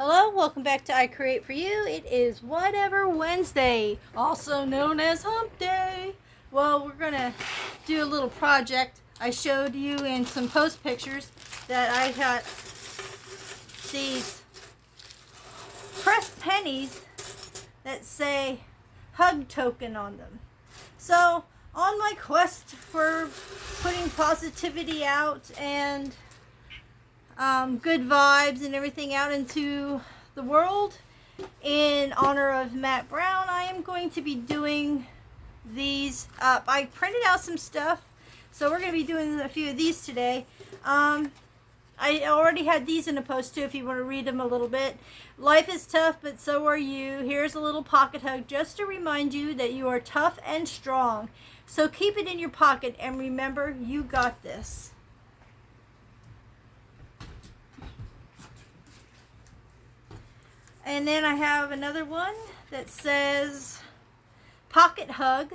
Hello, welcome back to I Create For You. It is Whatever Wednesday, also known as Hump Day. Well, we're going to do a little project. I showed you in some post pictures that I got these pressed pennies that say hug token on them. So, on my quest for putting positivity out and good vibes and everything out into the world, in honor of Matt Brown, I am going to be doing these up. I printed out some stuff, so we're going to be doing a few of these today. I already had these in a post too if you want to read them a little bit. Life is tough, but so are you. Here's a little pocket hug just to remind you that you are tough and strong. So keep it in your pocket and remember, you got this. And then I have another one that says pocket hug.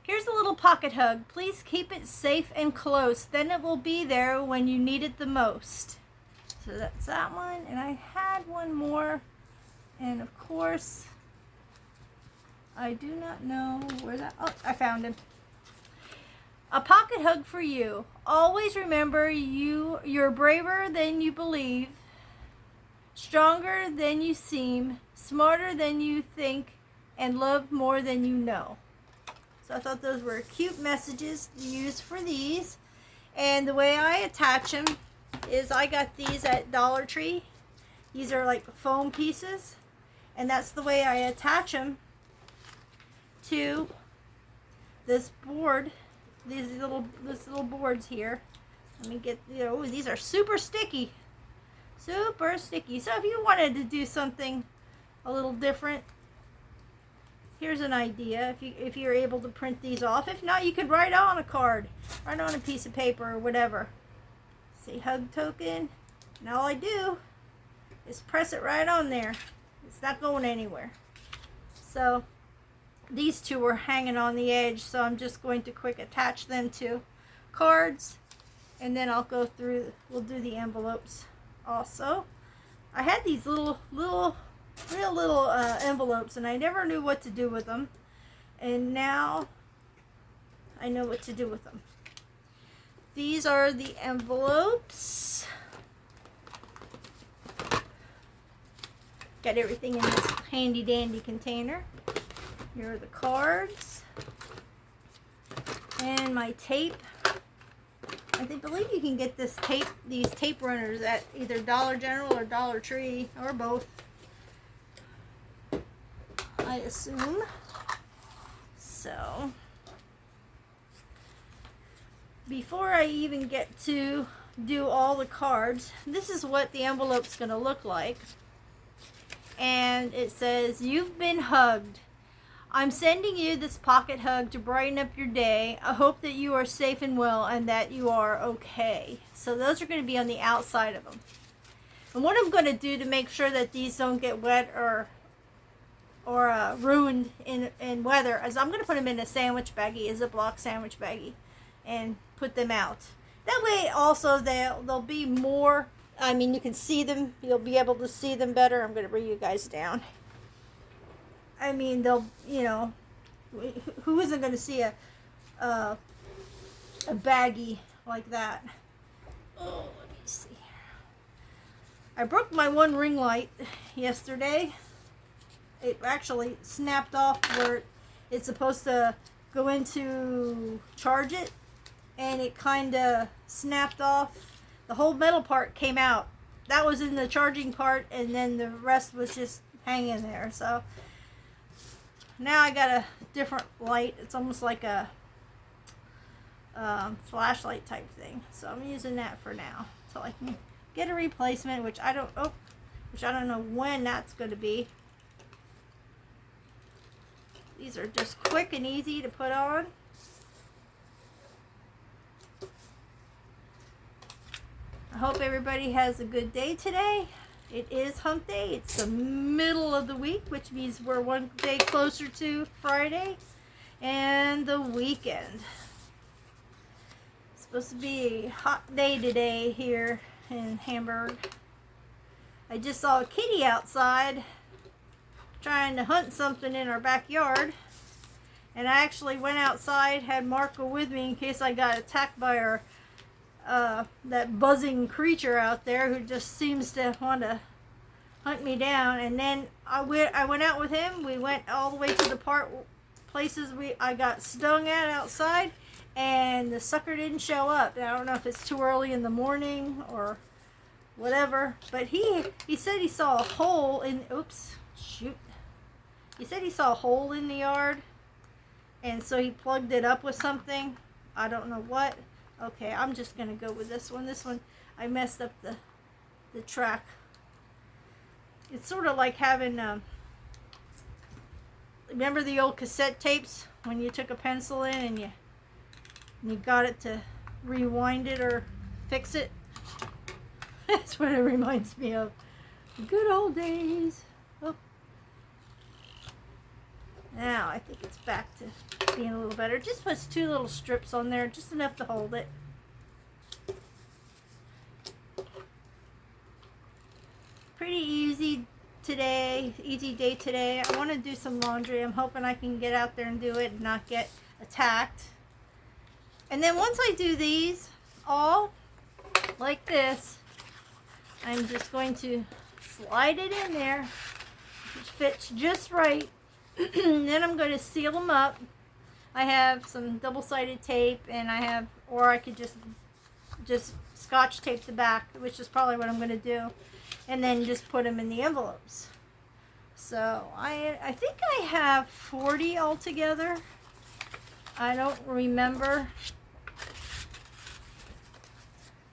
Here's a little pocket hug. Please keep it safe and close. Then it will be there when you need it the most. So that's that one. And I had one more. And of course, I do not know where that... Oh, I found him. A pocket hug for you. Always remember you're braver than you believe. Stronger than you seem, smarter than you think, and love more than you know. So I thought those were cute messages to use for these. And the way I attach them is I got these at Dollar Tree. These are like foam pieces. And that's the way I attach them to this board. These little boards here. Let me get, these are super sticky. Super sticky. So if you wanted to do something a little different, here's an idea. If you're able to print these off. If not, you could write on a card, write on a piece of paper or whatever. See, hug token. And all I do is press it right on there. It's not going anywhere. So these two were hanging on the edge, so I'm just going to quick attach them to cards, and then I'll go through. We'll do the envelopes. Also, I had these real little envelopes, and I never knew what to do with them, and now I know what to do with them. These are the envelopes. Got everything in this handy dandy container. Here are the cards and my tape. I believe you can get these tape runners at either Dollar General or Dollar Tree, or both, I assume. So, before I even get to do all the cards, this is what the envelope's going to look like. And it says, "You've been hugged. I'm sending you this pocket hug to brighten up your day. I hope that you are safe and well and that you are okay." So those are going to be on the outside of them. And what I'm going to do to make sure that these don't get wet or ruined in weather is I'm going to put them in a sandwich baggie, a Ziploc sandwich baggie, and put them out. That way also they'll be more, I mean, you can see them. You'll be able to see them better. I'm going to bring you guys down. I mean, they'll, who isn't going to see a baggie like that? Oh, let me see. I broke my one ring light yesterday. It actually snapped off where it's supposed to go into charge it, and it kind of snapped off. The whole metal part came out. That was in the charging part, and then the rest was just hanging there. So now I got a different light. It's almost like a flashlight type thing. So I'm using that for now, so I can get a replacement, which I don't know when that's going to be. These are just quick and easy to put on. I hope everybody has a good day today. It is hump day. It's the middle of the week, which means we're one day closer to Friday and the weekend. It's supposed to be a hot day today here in Hamburg. I just saw a kitty outside trying to hunt something in our backyard. And I actually went outside, had Marco with me in case I got attacked by our that buzzing creature out there who just seems to want to hunt me down. And then I went out with him. We went all the way to the places I got stung at outside, and the sucker didn't show up. I don't know if it's too early in the morning or whatever, but he said he saw a hole in, he said he saw a hole in the yard, and so he plugged it up with something. I don't know what. Okay, I'm just gonna go with this one. This one, I messed up the track. It's sort of like having, remember the old cassette tapes when you took a pencil in and you got it to rewind it or fix it? That's what it reminds me of. Good old days. Oh. Now I think it's back to being a little better. Just puts 2 little strips on there, just enough to hold it. Pretty easy today, easy day today. I want to do some laundry. I'm hoping I can get out there and do it and not get attacked. And then once I do these all like this, I'm just going to slide it in there. It fits just right. Then I'm going to seal them up. I have some double-sided tape, and or I could just scotch tape the back, which is probably what I'm going to do, and then just put them in the envelopes. So I think I have 40 altogether. I don't remember.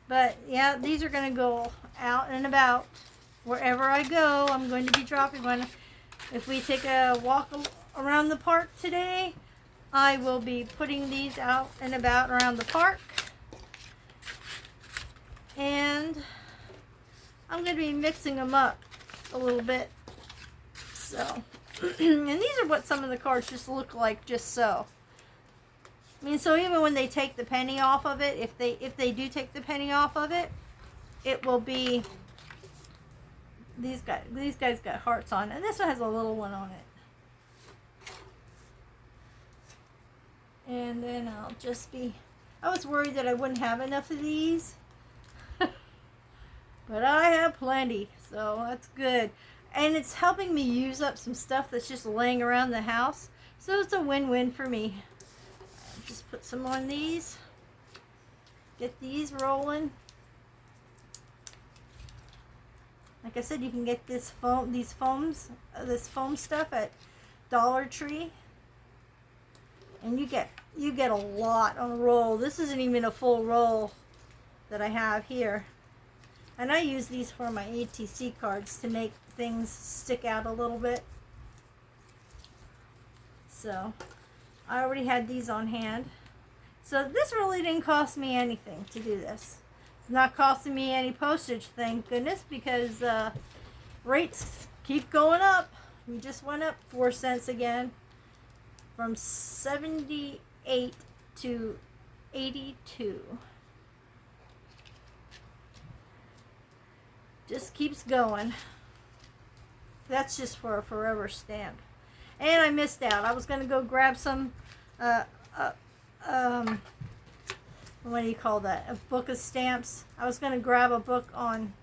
But yeah, these are going to go out and about. Wherever I go, I'm going to be dropping one. If we take a walk around the park today, I will be putting these out and about around the park. And I'm going to be mixing them up a little bit. So, and these are what some of the cards just look like, just so. I mean, so even when they take the penny off of it, if they do take the penny off of it, it will be these guys got hearts on, and this one has a little one on it. And then I'll just be, I was worried that I wouldn't have enough of these, but I have plenty, so that's good. And it's helping me use up some stuff that's just laying around the house, so it's a win-win for me. Just put some on these, get these rolling. Like I said, you can get this foam stuff at Dollar Tree, and you get a lot on a roll. This isn't even a full roll that I have here, and I use these for my ATC cards to make things stick out a little bit. So I already had these on hand, so this really didn't cost me anything to do this. It's not costing me any postage, thank goodness, because rates keep going up. We just went up 4 cents again, from 78 to 82. Just keeps going. That's just for a forever stamp. And I missed out. I was going to go grab some what do you call that? A book of stamps. I was going to grab a book on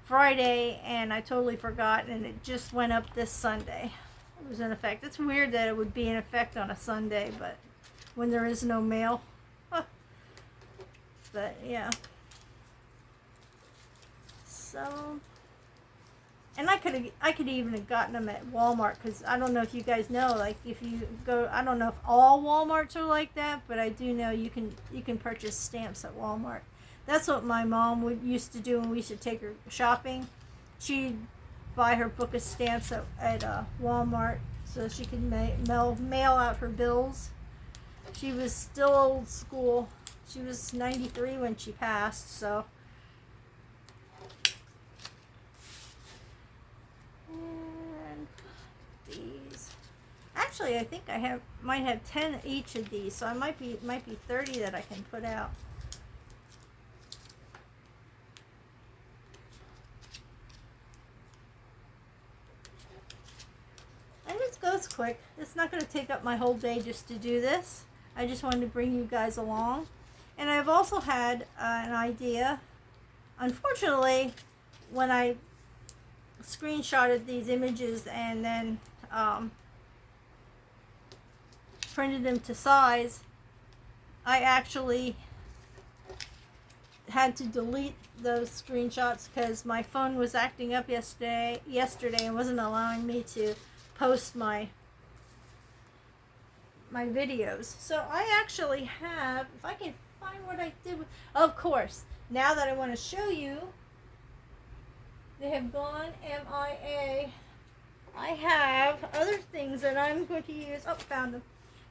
Friday, and I totally forgot, and it just went up this Sunday. It was in effect. It's weird that it would be in effect on a Sunday, but when there is no mail. Huh. But yeah. So, and I could even have gotten them at Walmart, because I don't know if you guys know, like if you go, I don't know if all Walmarts are like that, but I do know you can purchase stamps at Walmart. That's what my mom used to do when we used to take her shopping. She'd buy her book of stamps at Walmart so she could mail out her bills. She was still old school. She was 93 when she passed, so. Actually, I think I might have 10 each of these, so I might be 30 that I can put out. was quick. It's not going to take up my whole day just to do this. I just wanted to bring you guys along. And I've also had an idea. Unfortunately, when I screenshotted these images and then printed them to size, I actually had to delete those screenshots because my phone was acting up yesterday and wasn't allowing me to post my videos. So I actually have, if I can find what I did with, of course, now that I want to show you, they have gone MIA. I have other things that I'm going to use. Oh, found them.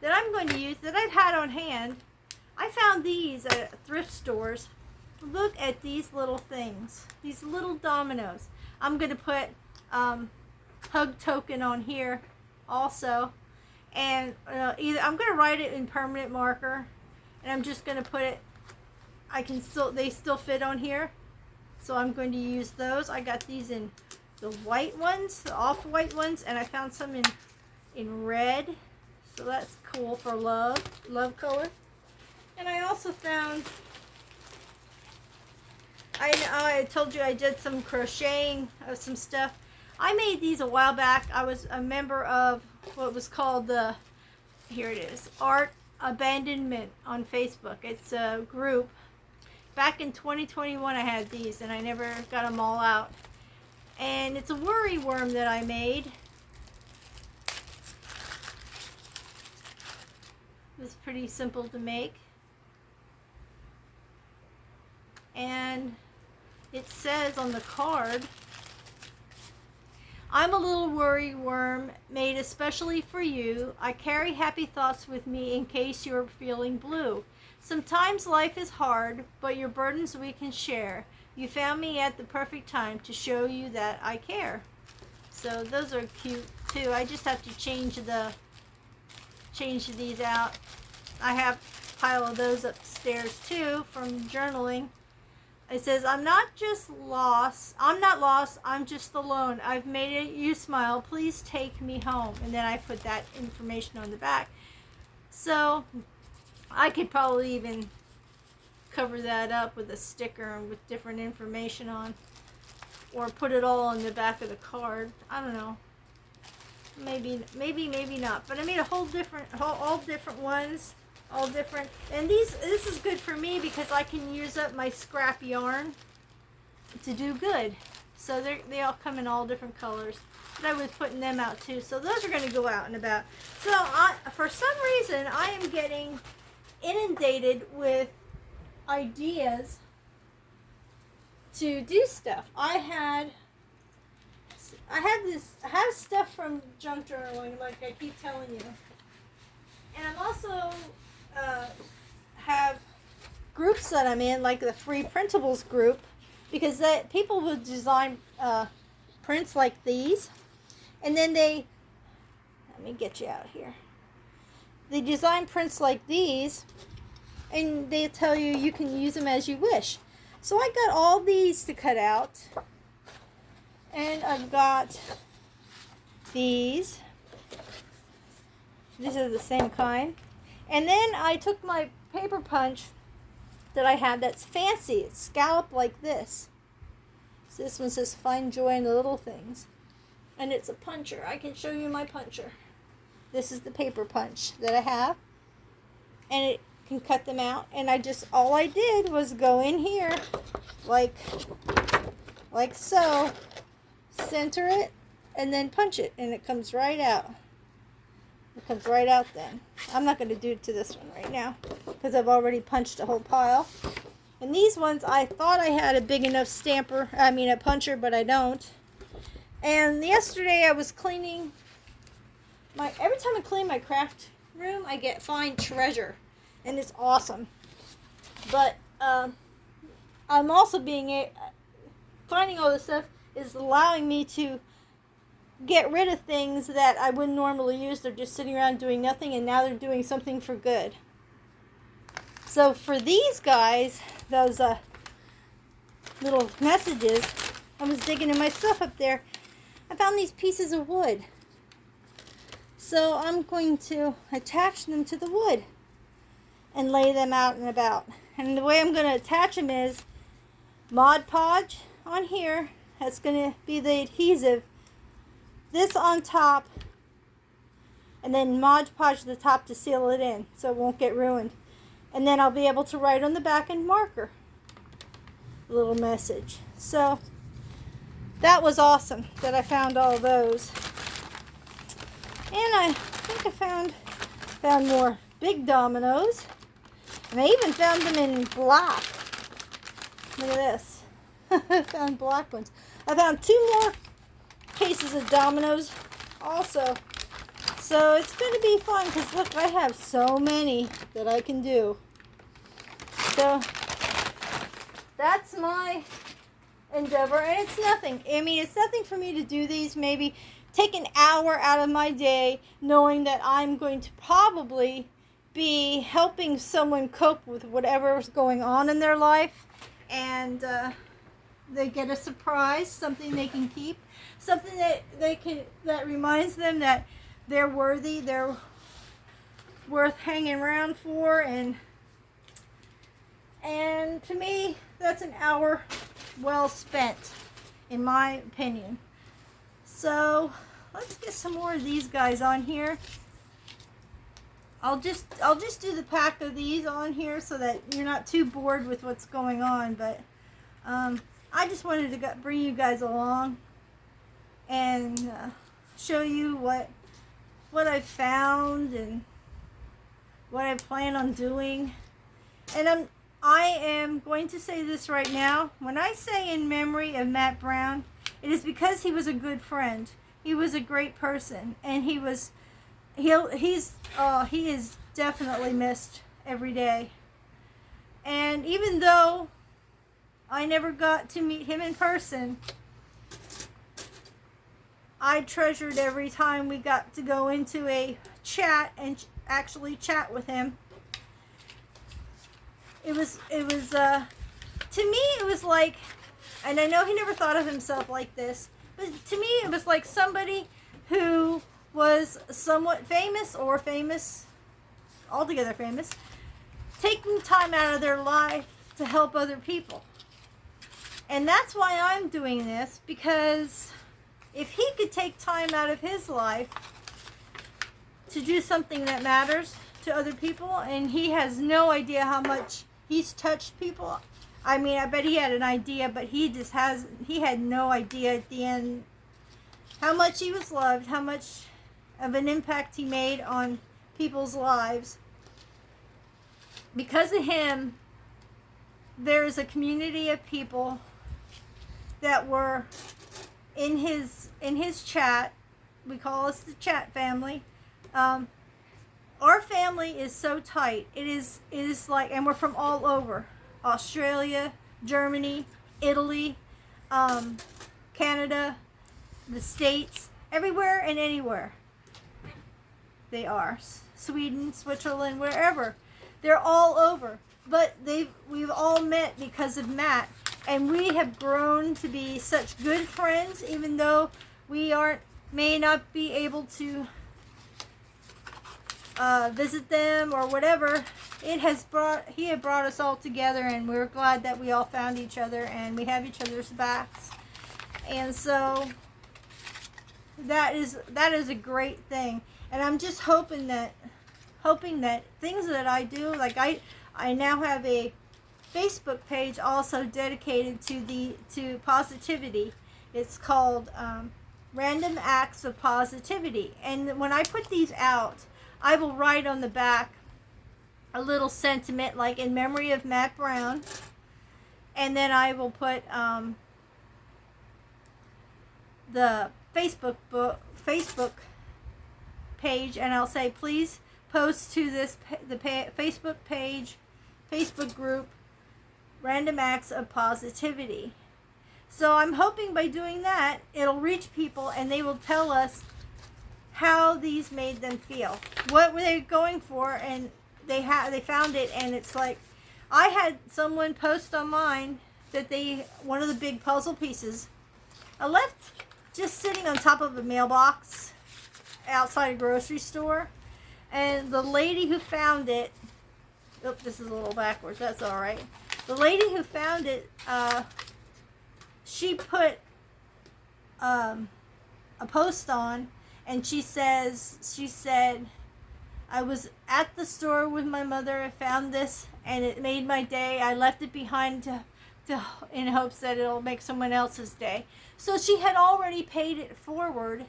That I'm going to use that I've had on hand. I found these at thrift stores. Look at these little things. These little dominoes. I'm going to put hug token on here also. And either I'm going to write it in permanent marker. And I'm just going to put it, they still fit on here. So I'm going to use those. I got these in the white ones, the off-white ones, and I found some in red. So that's cool for love color. And I also found, I told you I did some crocheting of some stuff. I made these a while back. I was a member of what was called the, here it is, Art Abandonment on Facebook. It's a group. Back in 2021 I had these and I never got them all out. And it's a worry worm that I made. It was pretty simple to make. And it says on the card, I'm a little worry worm made especially for you. I carry happy thoughts with me in case you're feeling blue. Sometimes life is hard, but your burdens we can share. You found me at the perfect time to show you that I care. So those are cute too. I just have to change these out. I have a pile of those upstairs too from journaling. It says, I'm not lost, I'm just alone. I've made you smile, please take me home. And then I put that information on the back. So I could probably even cover that up with a sticker and with different information on, or put it all on the back of the card. I don't know. Maybe not. But I made all different ones, all different. And this is good for me because I can use up my scrap yarn to do good. So they all come in all different colors. But I was putting them out too. So those are going to go out and about. So for some reason, I am getting inundated with ideas to do stuff. I have stuff from junk journaling, like I keep telling you, and I'm also have groups that I'm in, like the free printables group, because people would design prints like these, and then let me get you out here. They design prints like these, and they tell you can use them as you wish. So I got all these to cut out, and I've got these. These are the same kind. And then I took my paper punch that I had that's fancy. It's scalloped like this. So this one says find joy in the little things. And it's a puncher. I can show you my puncher. This is the paper punch that I have. And it can cut them out. And all I did was go in here like so. Center it and then punch it. And it comes right out. It comes right out then. I'm not going to do it to this one right now because I've already punched a whole pile. And these ones, I thought I had a big enough a puncher, but I don't. And yesterday I was cleaning every time I clean my craft room, I find treasure. And it's awesome. But I'm also finding all this stuff is allowing me to get rid of things that I wouldn't normally use. They're just sitting around doing nothing, and now they're doing something for good. So for these guys, those little messages, I was digging in my stuff up there. I found these pieces of wood. So I'm going to attach them to the wood and lay them out and about. And the way I'm going to attach them is Mod Podge on here. That's going to be the adhesive. This on top, and then Mod Podge the top to seal it in so it won't get ruined. And then I'll be able to write on the back in marker a little message. So that was awesome that I found all those. And I think I found more big dominoes. And I even found them in black. Look at this. I found black ones. I found 2 more cases of dominoes also. So it's going to be fun because look, I have so many that I can do. So that's my endeavor, and it's nothing. I mean, it's nothing for me to do these. Maybe take an hour out of my day knowing that I'm going to probably be helping someone cope with whatever's going on in their life, and they get a surprise, something they can keep, something that reminds them that they're worthy, they're worth hanging around for, and to me, that's an hour well spent, in my opinion. So let's get some more of these guys on here. I'll just do the pack of these on here so that you're not too bored with what's going on. But I just wanted to bring you guys along and show you what I found and what I plan on doing. And I am going to say this right now. When I say in memory of Matt Brown, it is because he was a good friend. He was a great person, and he is definitely missed every day. And even though I never got to meet him in person, I treasured every time we got to go into a chat and actually chat with him. It was to me it was like, and I know he never thought of himself like this, but to me it was like somebody who was somewhat famous or famous, altogether famous, taking time out of their life to help other people. And that's why I'm doing this, because if he could take time out of his life to do something that matters to other people, and he has no idea how much he's touched people. I mean, I bet he had an idea, but he had no idea at the end how much he was loved, how much of an impact he made on people's lives. Because of him, there is a community of people that were in his chat. We call us the chat family. Our family is so tight. It is like, and we're from all over. Australia, Germany, Italy, Canada, the States, everywhere and anywhere they are. Sweden, Switzerland, wherever. They're all over. But we've all met because of Matt. And we have grown to be such good friends, even though we may not be able to visit them or whatever. He had brought us all together, and we're glad that we all found each other and we have each other's backs. And so that is a great thing. And I'm just hoping that things that I do, like I now have a Facebook page also dedicated to positivity. It's called Random Acts of Positivity. And when I put these out, I will write on the back a little sentiment like in memory of Matt Brown, and then I will put the Facebook page, and I'll say, please post to the Facebook page, Facebook group, Random Acts of Positivity. So I'm hoping by doing that, it'll reach people and they will tell us how these made them feel. What were they going for? And they found it, and it's like, I had someone post on mine that one of the big puzzle pieces I left just sitting on top of a mailbox outside a grocery store. And the lady who found it, oh, this is a little backwards, that's all right. The lady who found it, she put a post on, and she said, I was at the store with my mother, I found this, and it made my day. I left it behind in hopes that it'll make someone else's day. So she had already paid it forward,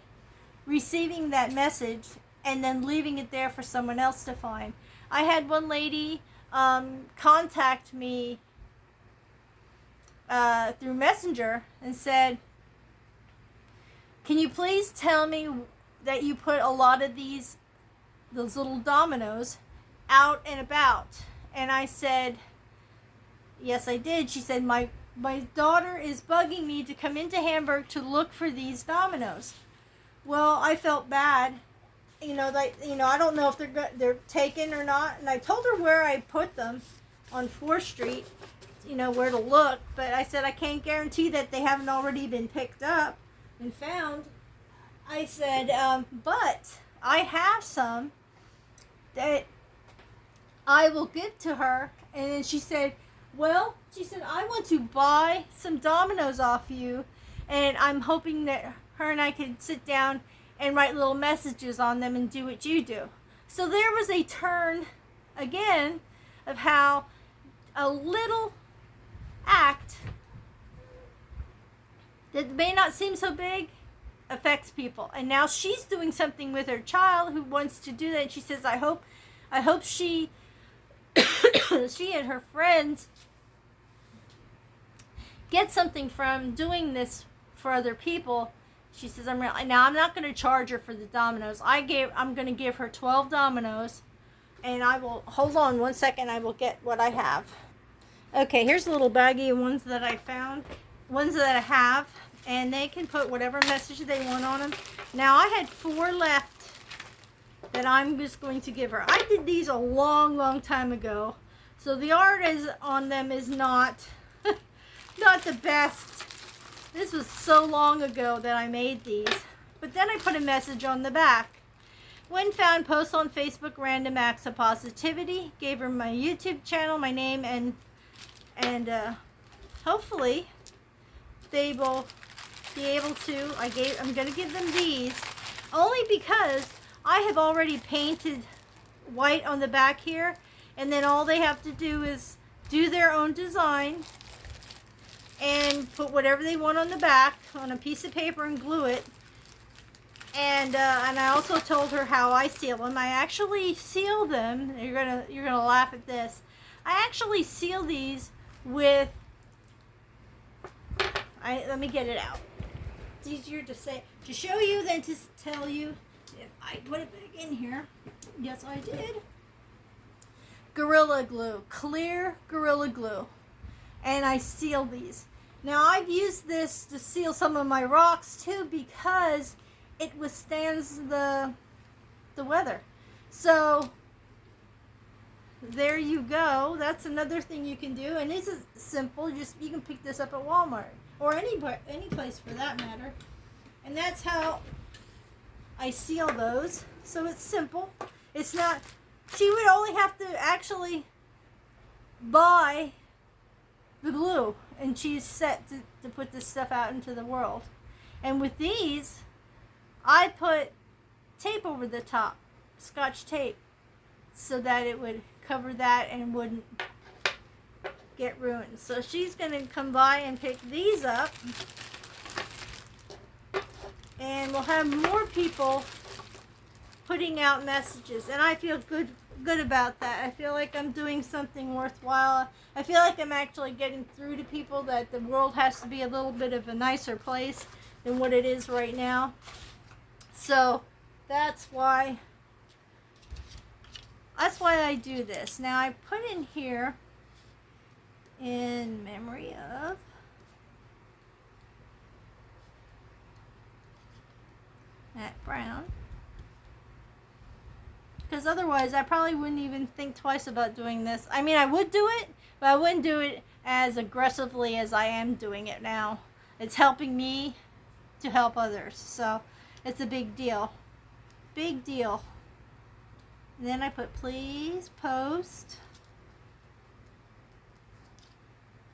receiving that message, and then leaving it there for someone else to find. I had one lady contact me through Messenger and said, can you please tell me that you put a lot of those little dominoes out and about? And I said, yes, I did. She said, my daughter is bugging me to come into Hamburg to look for these dominoes. Well, I felt bad. I don't know if they're taken or not. And I told her where I put them on 4th Street, where to look. But I said, I can't guarantee that they haven't already been picked up and found. I said, but I have some that I will give to her. And then she said, I want to buy some dominoes off you, and I'm hoping that her and I could sit down and write little messages on them and do what you do. So there was a turn again of how a little act that may not seem so big affects people. And now she's doing something with her child who wants to do that. And she says, I hope she she and her friends get something from doing this for other people. She says, I'm not going to charge her for the dominoes. I'm going to give her 12 dominoes, and I will, hold on one second, I will get what I have. Okay, here's a little baggie of ones that I found, ones that I have, and they can put whatever message they want on them. Now, I had 4 left that I'm just going to give her. I did these a long, long time ago, so the art on them is not the best. This was so long ago that I made these. But then I put a message on the back. When found, post on Facebook random acts of positivity. Gave her my YouTube channel, my name, and hopefully they will be able to. I'm going to give them these only because I have already painted white on the back here, and then all they have to do is do their own design and put whatever they want on the back on a piece of paper and glue it. And I also told her how I seal them. I actually seal them. You're gonna laugh at this. I actually seal these with. Let me get it out. It's easier to show you than to tell you. If I put it back in here, yes, I did. Gorilla Glue, clear Gorilla Glue, and I seal these. Now, I've used this to seal some of my rocks too because it withstands the weather. So there you go. That's another thing you can do, and this is simple. You can pick this up at Walmart or any place for that matter. And that's how I seal those. So it's simple. It's not. She would only have to actually buy the glue, and she's set to put this stuff out into the world. And with these, I put tape over the top, Scotch tape, so that it would cover that and wouldn't get ruined. So she's going to come by and pick these up, and we'll have more people putting out messages, and I feel good about that. I feel like I'm doing something worthwhile. I feel like I'm actually getting through to people that the world has to be a little bit of a nicer place than what it is right now. So that's why I do this. Now I put in here, in memory of Matt Brown, because otherwise I probably wouldn't even think twice about doing this. I mean, I would do it, but I wouldn't do it as aggressively as I am doing it now. It's helping me to help others, so it's a big deal. Big deal. And then I put please post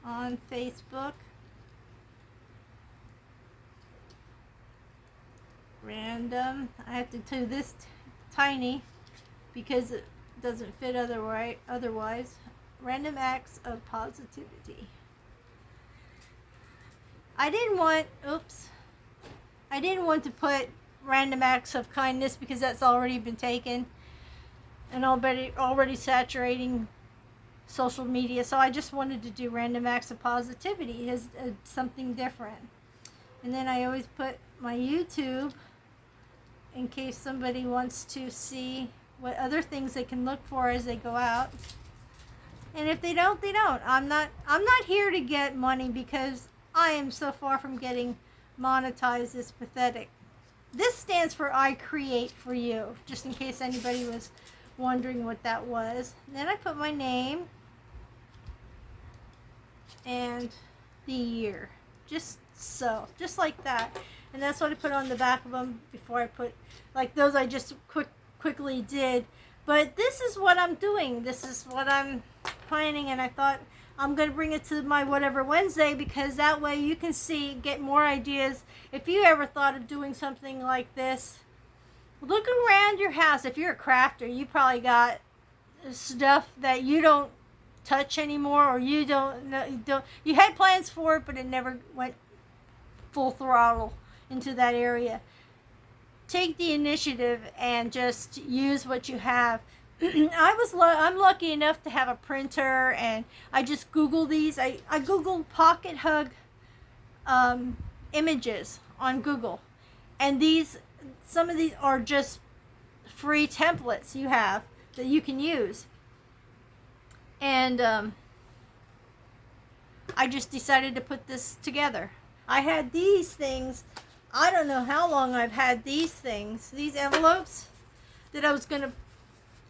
on Facebook. Random. I have to do this tiny because it doesn't fit otherwise. Random acts of positivity. I didn't want to put random acts of kindness because that's already been taken and already saturating social media. So I just wanted to do random acts of positivity as something different. And then I always put my YouTube in case somebody wants to see what other things they can look for as they go out. And if they don't, they don't. I'm not here to get money because I am so far from getting monetized. It's pathetic. This stands for I create for you, just in case anybody was wondering what that was. And then I put my name and the year. Just like that. And that's what I put on the back of them before I put, like those I just quickly did. But this is what I'm doing. This is what I'm planning, and I thought I'm going to bring it to my Whatever Wednesday because that way you can get more ideas. If you ever thought of doing something like this, look around your house. If you're a crafter, you probably got stuff that you don't touch anymore, or you had plans for it, but it never went full throttle into that area. Take the initiative and just use what you have. I'm lucky enough to have a printer, and I just Google these. I Googled pocket hug images on Google, and some of these are just free templates you have that you can use. And I just decided to put this together. I had these things. I don't know how long I've had these things, these envelopes that I was going to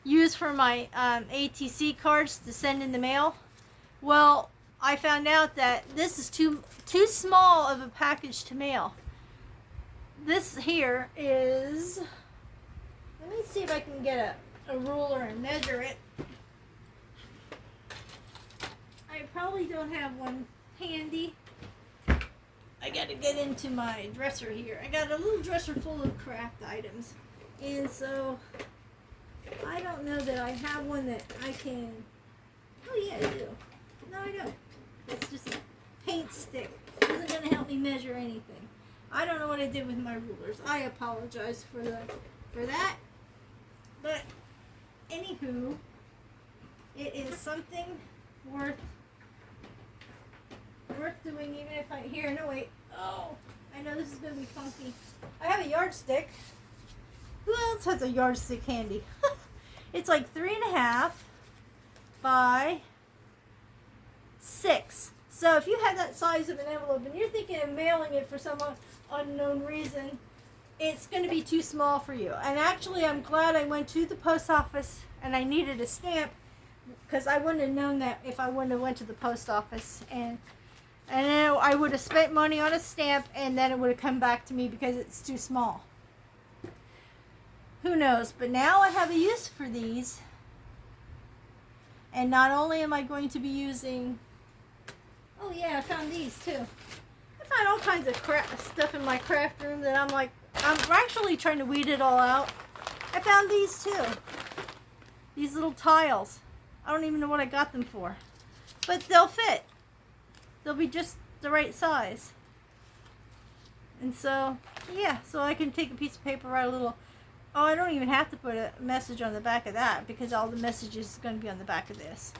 use for my ATC cards to send in the mail. Well, I found out that this is too small of a package to mail. This here is, let me see if I can get a ruler and measure it. I probably don't have one handy. I got to get into my dresser here. I got a little dresser full of craft items. And so I don't know that I have one that I can. Oh yeah, I do. No, I don't. It's just a paint stick. It isn't going to help me measure anything. I don't know what I did with my rulers. I apologize for that. But anywho, it is something worth doing, even if no wait. Oh, I know this is going to be funky. I have a yardstick. Who else has a yardstick handy? It's like 3.5 by 6. So if you have that size of an envelope and you're thinking of mailing it for some unknown reason, it's going to be too small for you. And actually, I'm glad I went to the post office and I needed a stamp, because I wouldn't have known that if I wouldn't have went to the post office, and then I would have spent money on a stamp, and then it would have come back to me because it's too small. Who knows? But now I have a use for these. And not only am I going to be using... Oh yeah, I found these too. I found all kinds of stuff in my craft room that I'm actually trying to weed it all out. I found these too. These little tiles. I don't even know what I got them for. But they'll fit. They'll be just the right size. And so, yeah, so I can take a piece of paper, write a little... Oh, I don't even have to put a message on the back of that because all the messages are going to be on the back of this.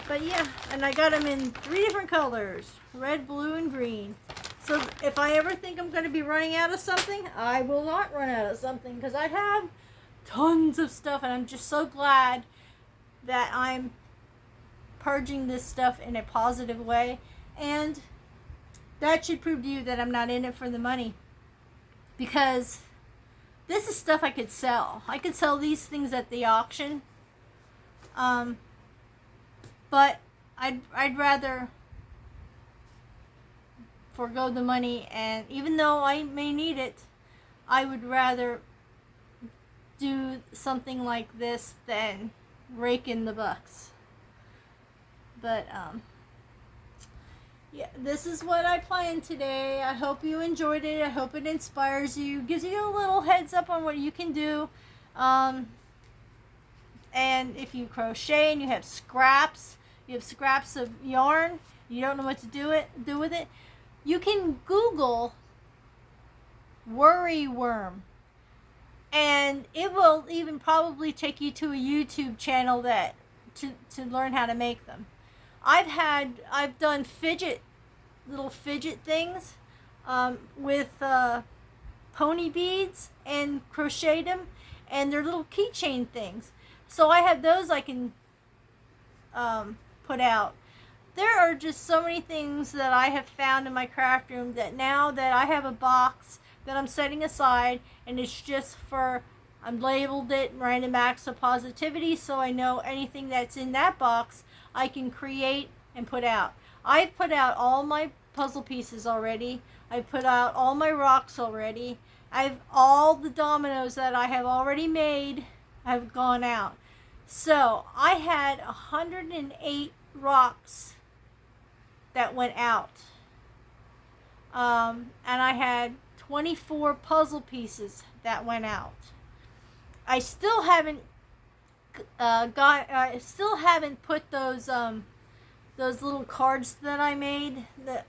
But yeah, and I got them in 3 different colors. Red, blue, and green. So if I ever think I'm going to be running out of something, I will not run out of something because I have tons of stuff, and I'm just so glad that I'm purging this stuff in a positive way. And that should prove to you that I'm not in it for the money, because this is stuff I could sell. I could sell these things at the auction. But I'd rather forego the money, and even though I may need it, I would rather do something like this than rake in the bucks. But yeah, this is what I planned today. I hope you enjoyed it. I hope it inspires you, gives you a little heads up on what you can do. And if you crochet and you have scraps of yarn, you don't know what to do with it, you can Google worry worm, and it will even probably take you to a YouTube channel that to learn how to make them. I've done little fidget things with pony beads and crocheted them, and they're little keychain things. So I have those I can put out. There are just so many things that I have found in my craft room that now that I have a box that I'm setting aside, and it's just for, I'm labeled it Random Acts of Positivity, so I know anything that's in that box I can create and put out. I've put out all my puzzle pieces already. I've put out all my rocks already. All the dominoes that I have already made have gone out. So I had 108 rocks that went out. And I had 24 puzzle pieces that went out. I still haven't put those little cards that I made that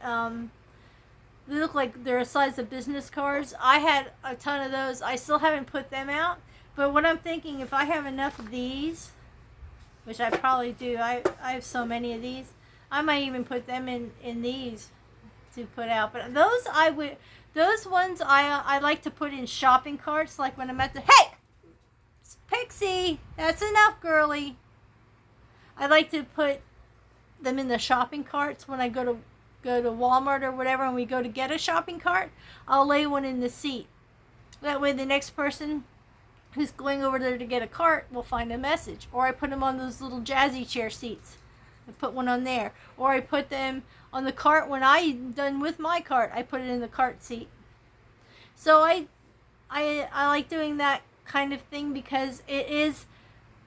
they look like they're the size of business cards. I had a ton of those. I still haven't put them out. But what I'm thinking, if I have enough of these, which I probably do, I have so many of these, I might even put them in these to put out. But those ones I like to put in shopping carts, like when I'm at the, hey, Pixie, that's enough, girly. I like to put them in the shopping carts when I go to Walmart or whatever, and we go to get a shopping cart. I'll lay one in the seat. That way the next person who's going over there to get a cart will find a message. Or I put them on those little jazzy chair seats. I put one on there. Or I put them on the cart when I'm done with my cart. I put it in the cart seat. So I like doing that kind of thing because it is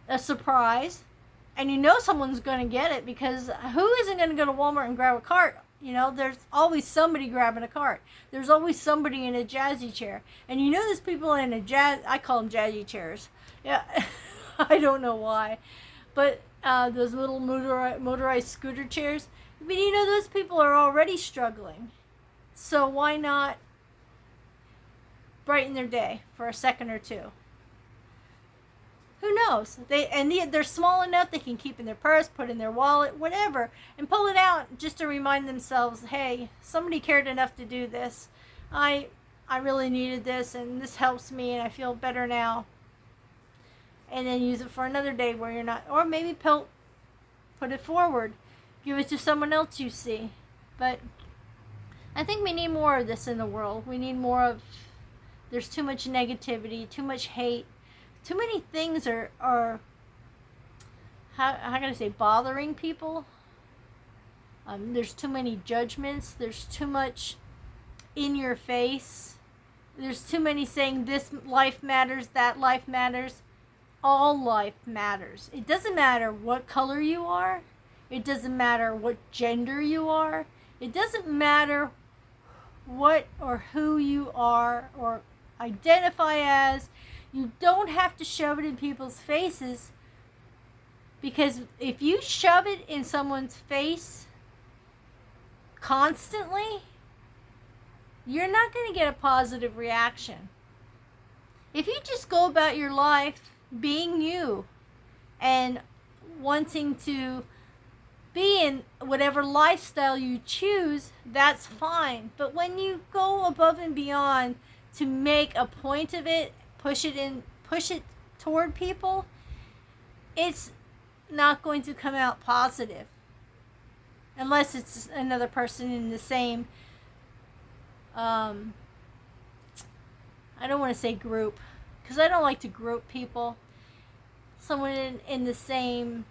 a surprise. And you know someone's going to get it, because who isn't going to go to Walmart and grab a cart? You know, there's always somebody grabbing a cart. There's always somebody in a jazzy chair. And you know there's people in I call them jazzy chairs. Yeah, I don't know why. But those little motorized scooter chairs. But you know those people are already struggling. So why not brighten their day for a second or two? Who knows? They're small enough they can keep in their purse, put in their wallet, whatever, and pull it out just to remind themselves, hey, somebody cared enough to do this. I really needed this, and this helps me, and I feel better now. And then use it for another day where you're not, or maybe put it forward, give it to someone else you see. But I think we need more of this in the world. We need more of. There's too much negativity, too much hate. Too many things are how can I say, bothering people. There's too many judgments. There's too much in your face. There's too many saying this life matters, that life matters. All life matters. It doesn't matter what color you are. It doesn't matter what gender you are. It doesn't matter what or who you are or identify as. You don't have to shove it in people's faces, because if you shove it in someone's face constantly, you're not going to get a positive reaction. If you just go about your life being you and wanting to be in whatever lifestyle you choose, that's fine. But when you go above and beyond to make a point of it, push it toward people, it's not going to come out positive. Unless it's another person in the same, I don't want to say group, because I don't like to group people. Someone in the same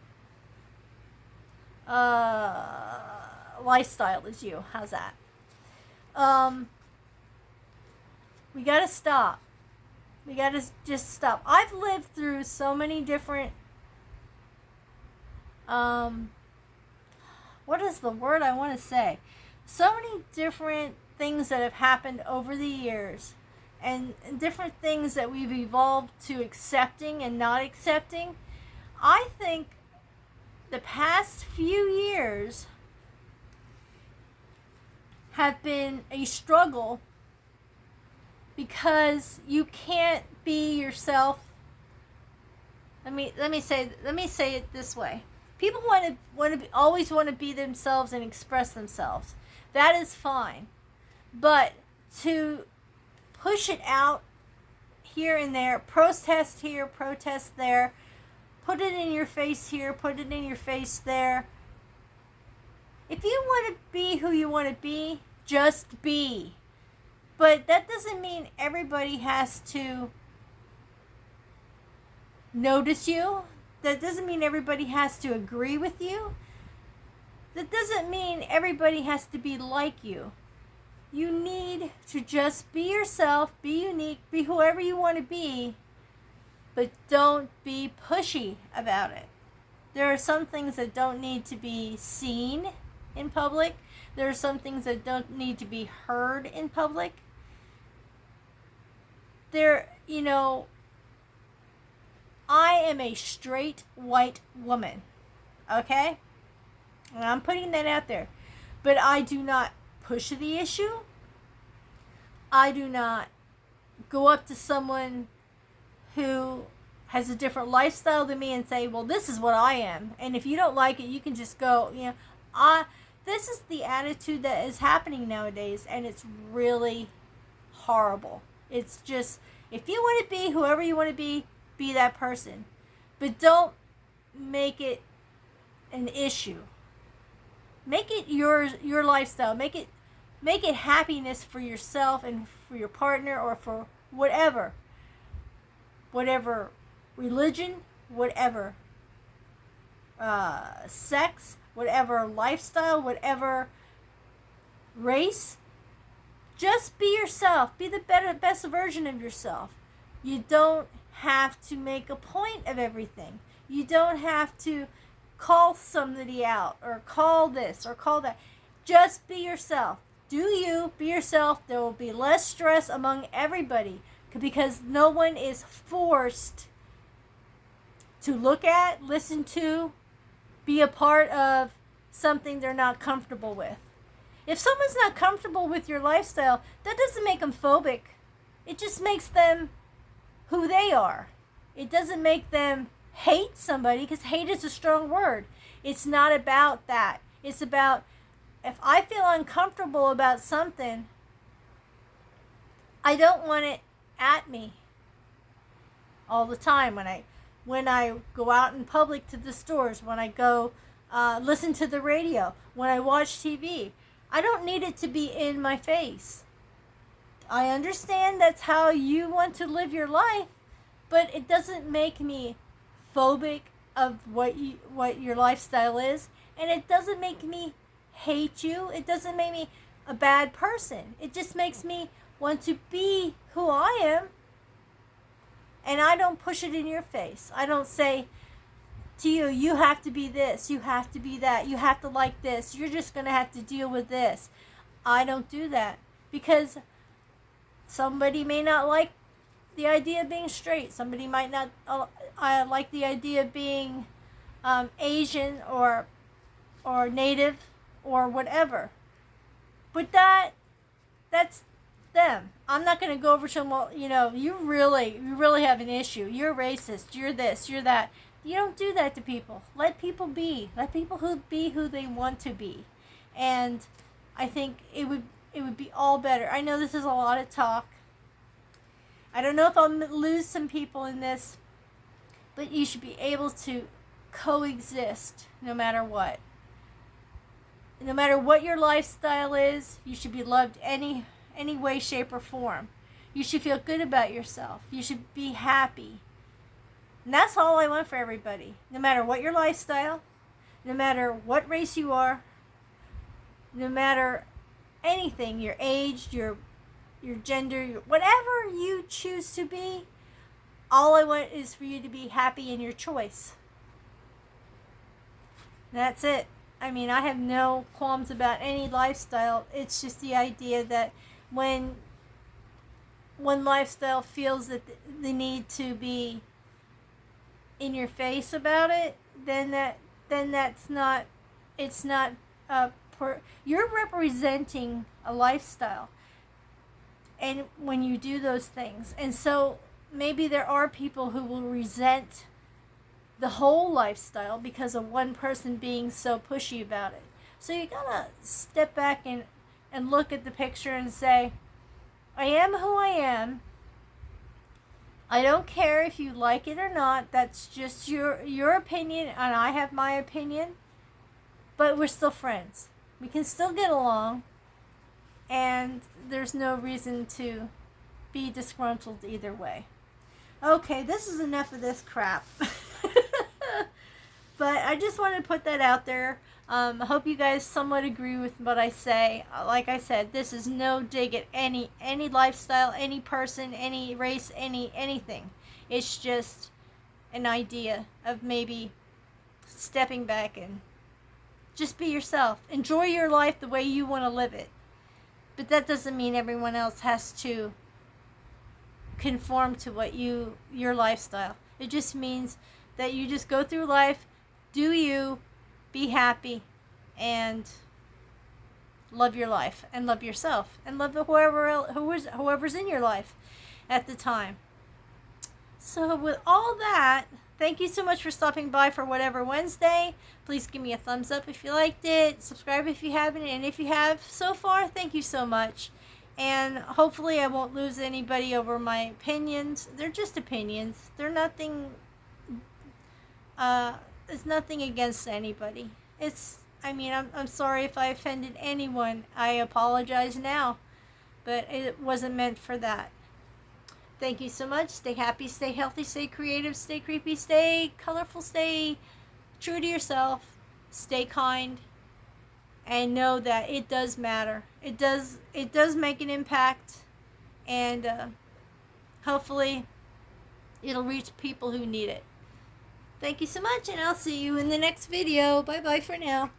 lifestyle as you. How's that? We got to stop. We gotta just stop. I've lived through so many different, what is the word I want to say? So many different things that have happened over the years, and different things that we've evolved to accepting and not accepting. I think the past few years have been a struggle because you can't be yourself. Let me say it this way. People always want to be themselves and express themselves. That is fine. But to push it out here and there, protest here, protest there, put it in your face here, put it in your face there. If you want to be who you want to be, just be. But that doesn't mean everybody has to notice you. That doesn't mean everybody has to agree with you. That doesn't mean everybody has to be like you. You need to just be yourself, be unique, be whoever you want to be, but don't be pushy about it. There are some things that don't need to be seen in public. There are some things that don't need to be heard in public. I am a straight white woman, okay? And I'm putting that out there. But I do not push the issue. I do not go up to someone who has a different lifestyle than me and say, well, this is what I am. And if you don't like it, you can just go, this is the attitude that is happening nowadays, and it's really horrible. It's just, if you want to be whoever you want to be that person. But don't make it an issue. Make it your lifestyle. Make it happiness for yourself and for your partner, or for whatever religion, whatever sex, whatever lifestyle, whatever race. Just be yourself. Be the best version of yourself. You don't have to make a point of everything. You don't have to call somebody out or call this or call that. Just be yourself. Do you be yourself? There will be less stress among everybody, because no one is forced to look at, listen to, be a part of something they're not comfortable with. If someone's not comfortable with your lifestyle, that doesn't make them phobic. It just makes them who they are. It doesn't make them hate somebody, because hate is a strong word. It's not about that. It's about, if I feel uncomfortable about something, I don't want it at me all the time. When I go out in public to the stores, when I go listen to the radio, when I watch TV, I don't need it to be in my face. I understand that's how you want to live your life, but it doesn't make me phobic of what your lifestyle is, and it doesn't make me hate you. It doesn't make me a bad person. It just makes me want to be who I am, and I don't push it in your face. I don't say to you, you have to be this, you have to be that, you have to like this, you're just going to have to deal with this. I don't do that, because somebody may not like the idea of being straight. Somebody might not like the idea of being Asian or Native or whatever. But that's them. I'm not going to go over to them, well, you really have an issue. You're racist. You're this. You're that. You don't do that to people. Let people be. Let people be who they want to be. And I think it would be all better. I know this is a lot of talk. I don't know if I'll lose some people in this, but you should be able to coexist no matter what. No matter what your lifestyle is, you should be loved any way, shape, or form. You should feel good about yourself. You should be happy. And that's all I want for everybody. No matter what your lifestyle, no matter what race you are, no matter anything, your age, your your gender, whatever you choose to be. All I want is for you to be happy in your choice. That's it. I mean, I have no qualms about any lifestyle. It's just the idea that when one lifestyle feels that they need to be in your face about it, then that's not, it's not you're representing a lifestyle, and when you do those things. And so maybe there are people who will resent the whole lifestyle because of one person being so pushy about it. So you gotta step back and look at the picture and say, I am who I am. I don't care if you like it or not. That's just your opinion, and I have my opinion. But we're still friends. We can still get along, and there's no reason to be disgruntled either way. Okay, this is enough of this crap. But I just wanted to put that out there. I hope you guys somewhat agree with what I say. Like I said, this is no dig at any lifestyle, any person, any race, anything. It's just an idea of maybe stepping back and just be yourself. Enjoy your life the way you want to live it. But that doesn't mean everyone else has to conform to what your lifestyle. It just means that you just go through life, do you, be happy, and love your life, and love yourself, and love whoever's in your life at the time. So with all that, thank you so much for stopping by for Whatever Wednesday. Please give me a thumbs up if you liked it. Subscribe if you haven't, and if you have so far, thank you so much. And hopefully I won't lose anybody over my opinions. They're just opinions. They're nothing. It's nothing against anybody. I'm sorry if I offended anyone. I apologize now. But it wasn't meant for that. Thank you so much. Stay happy, stay healthy, stay creative, stay creepy, stay colorful, stay true to yourself, stay kind, and know that it does matter. It does make an impact, and hopefully it'll reach people who need it. Thank you so much, and I'll see you in the next video. Bye-bye for now.